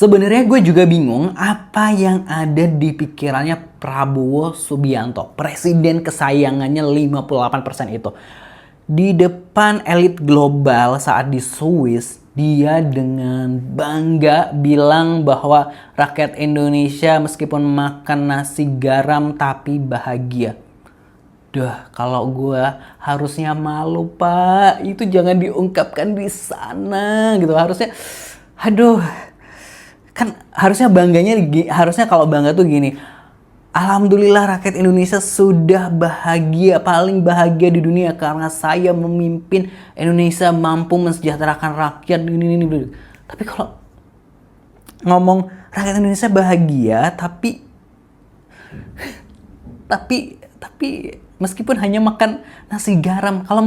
Sebenarnya gue juga bingung apa yang ada di pikirannya Prabowo Subianto, presiden kesayangannya 58% itu. Di depan elit global saat di Swiss, dia dengan bangga bilang bahwa rakyat Indonesia meskipun makan nasi garam tapi bahagia. Duh, kalau gue harusnya malu, Pak. Itu jangan diungkapkan di sana gitu. Harusnya, aduh, kan harusnya kalau bangga tuh gini. Alhamdulillah rakyat Indonesia sudah bahagia, paling bahagia di dunia karena saya memimpin Indonesia mampu mensejahterakan rakyat ini. Tapi kalau ngomong rakyat Indonesia bahagia, tapi meskipun hanya makan nasi garam, kalau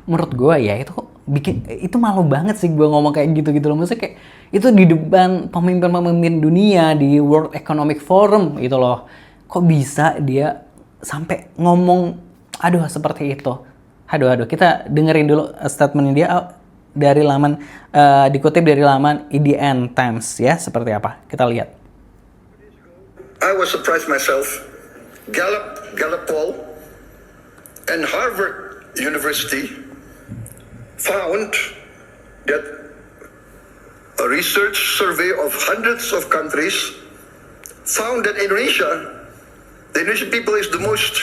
menurut gue ya itu malu banget sih gue ngomong kayak gitu loh. Maksudnya kayak itu di depan pemimpin dunia di World Economic Forum gitu loh. Kok bisa dia sampai ngomong aduh seperti itu. Aduh, kita dengerin dulu statement dia dari laman dikutip dari laman EDN Times ya, seperti apa. Kita lihat. I was surprised myself. Gallup poll and Harvard University found that a research survey of hundreds of countries found that the Indonesian people is the most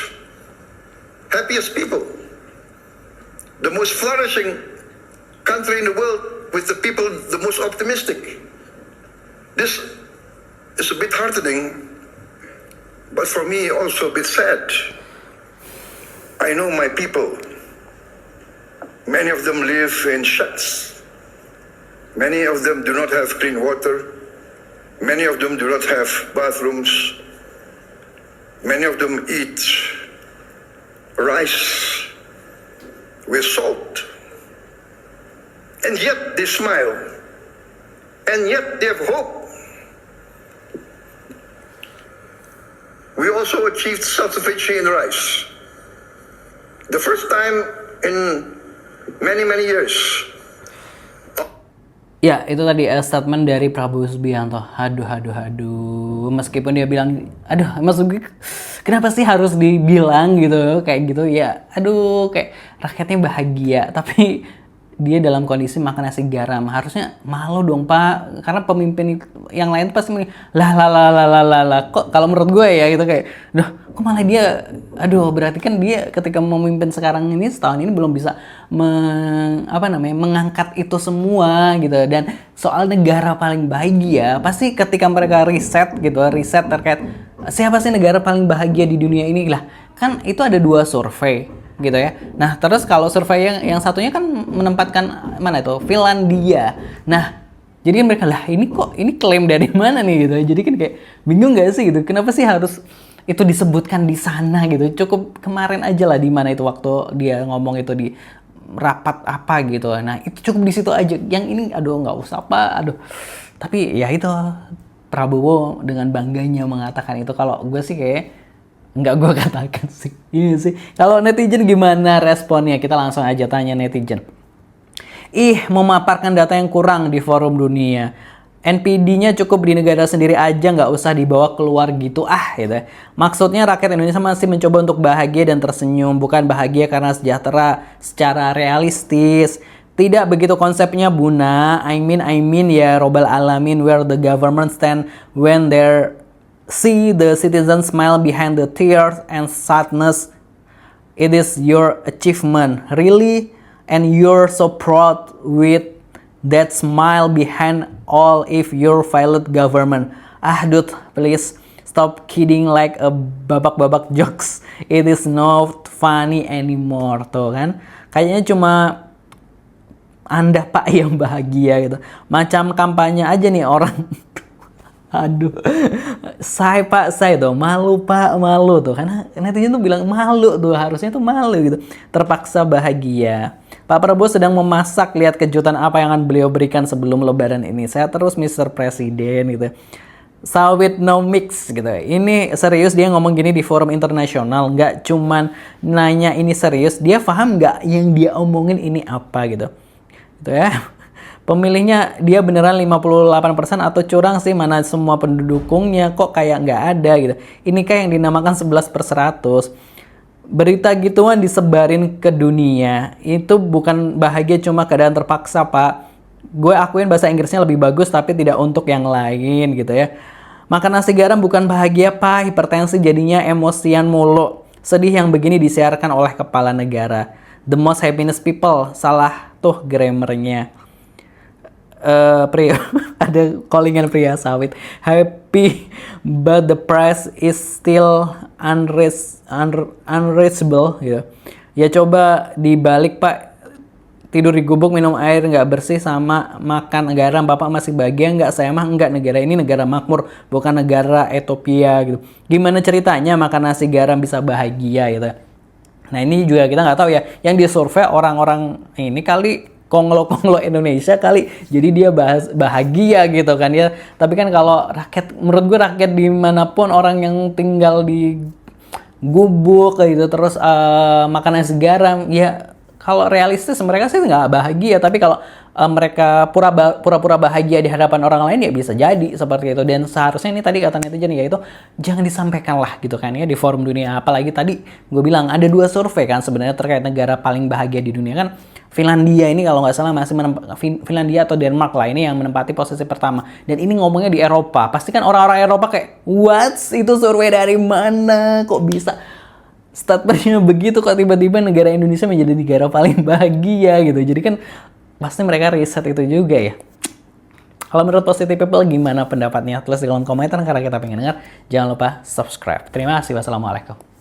happiest people, the most flourishing country in the world with the people the most optimistic. This is a bit heartening, but for me also a bit sad. I know my people. Many of them live in shacks. Many of them do not have clean water. Many of them do not have bathrooms. Many of them eat rice with salt. And yet they smile. And yet they have hope. We also achieved self-sufficiency in rice. The first time in many years. Ya, itu tadi statement dari Prabowo Subianto. Aduh. Meskipun dia bilang, maksud gue, kenapa sih harus dibilang gitu, kayak gitu ya. Aduh, kayak rakyatnya bahagia, tapi dia dalam kondisi makan nasi garam. Harusnya malu dong, Pak. Karena pemimpin yang lain pasti lah. Kok kalau menurut gue ya gitu kayak, kok malah dia, berarti kan dia ketika memimpin sekarang ini setahun ini belum bisa mengangkat itu semua gitu. Dan soal negara paling bahagia, pasti ketika mereka riset terkait siapa sih negara paling bahagia di dunia ini lah. Kan itu ada 2 survei gitu ya. Nah, terus kalau survei yang satunya kan menempatkan mana itu? Finlandia. Nah, jadi mereka ini klaim dari mana nih gitu. Jadi kan kayak bingung gak sih gitu. Kenapa sih harus itu disebutkan di sana gitu. Cukup kemarin aja lah di mana itu waktu dia ngomong itu di rapat apa gitu. Nah, itu cukup di situ aja. Yang ini nggak usah Pak. Tapi ya itu Prabowo dengan bangganya mengatakan itu. Kalau gue sih kayak nggak gue katakan sih. Ini sih. Kalau netizen gimana responnya? Kita langsung aja tanya netizen. Memaparkan data yang kurang di forum dunia. NPD-nya cukup di negara sendiri aja, nggak usah dibawa keluar gitu gitu. Maksudnya rakyat Indonesia masih mencoba untuk bahagia dan tersenyum, bukan bahagia karena sejahtera secara realistis. Tidak begitu konsepnya Buna. I mean ya Robbal Alamin, where the government stand when they're see the citizens smile behind the tears and sadness. It is your achievement, really, and you're so proud with that smile behind all if your failed government. Dude, please stop kidding like a babak-babak jokes. It is not funny anymore. Tuh kan, kayaknya cuma Anda Pak yang bahagia gitu. Macam kampanye aja nih orang. Saya tuh malu Pak, malu tuh. Karena netizen tuh bilang malu tuh, harusnya tuh malu gitu. Terpaksa bahagia. Pak Prabowo sedang memasak, lihat kejutan apa yang akan beliau berikan sebelum lebaran ini. Saya terus Mr. Presiden gitu. Sawit no mix gitu. Ini serius dia ngomong gini di forum internasional. Nggak cuman nanya ini serius, dia paham nggak yang dia omongin ini apa gitu. Gitu ya. pemilihnya dia beneran 58% atau curang sih, mana semua pendukungnya kok kayak nggak ada gitu. Ini kayak yang dinamakan 11/100. Berita gituan disebarin ke dunia, itu bukan bahagia cuma keadaan terpaksa, Pak. Gue akuin bahasa Inggrisnya lebih bagus tapi tidak untuk yang lain gitu ya. Makan nasi garam bukan bahagia, Pak. Hipertensi jadinya emosian mulu. Sedih yang begini disiarkan oleh kepala negara. The most happiness people. Salah tuh grammarnya. Pria ada callingan pria sawit. Happy but the price is still unreachable gitu. Ya coba dibalik, Pak. Tidur di gubuk, minum air nggak bersih, sama makan garam. Bapak masih bahagia nggak? Saya mah nggak. Negara ini negara makmur, bukan negara Ethiopia gitu. Gimana ceritanya makan nasi garam bisa bahagia gitu? Nah ini juga kita nggak tahu ya. Yang disurvei orang-orang ini kali konglo-konglo Indonesia kali, jadi dia bahagia gitu kan ya. Tapi kan kalau rakyat, menurut gue rakyat dimanapun, orang yang tinggal di gubuk gitu terus makan nasi garam, ya kalau realistis mereka sih nggak bahagia. Tapi kalau mereka pura-pura bahagia di hadapan orang lain, ya bisa jadi seperti itu. Dan seharusnya ini tadi kata netizen ya, itu jangan disampaikan lah gitu kan ya di forum dunia. Apalagi tadi gue bilang ada 2 survei kan sebenarnya terkait negara paling bahagia di dunia kan. Finlandia ini kalau nggak salah masih Finlandia atau Denmark lah ini yang menempati posisi pertama. Dan ini ngomongnya di Eropa. Pasti kan orang-orang Eropa kayak, what? Itu survei dari mana? Kok bisa statementnya begitu, kok tiba-tiba negara Indonesia menjadi negara paling bahagia gitu. Jadi kan pasti mereka riset itu juga ya. Kalau menurut Positive People gimana pendapatnya? Tulis di kolom komentar karena kita pengen dengar. Jangan lupa subscribe. Terima kasih. Wassalamualaikum.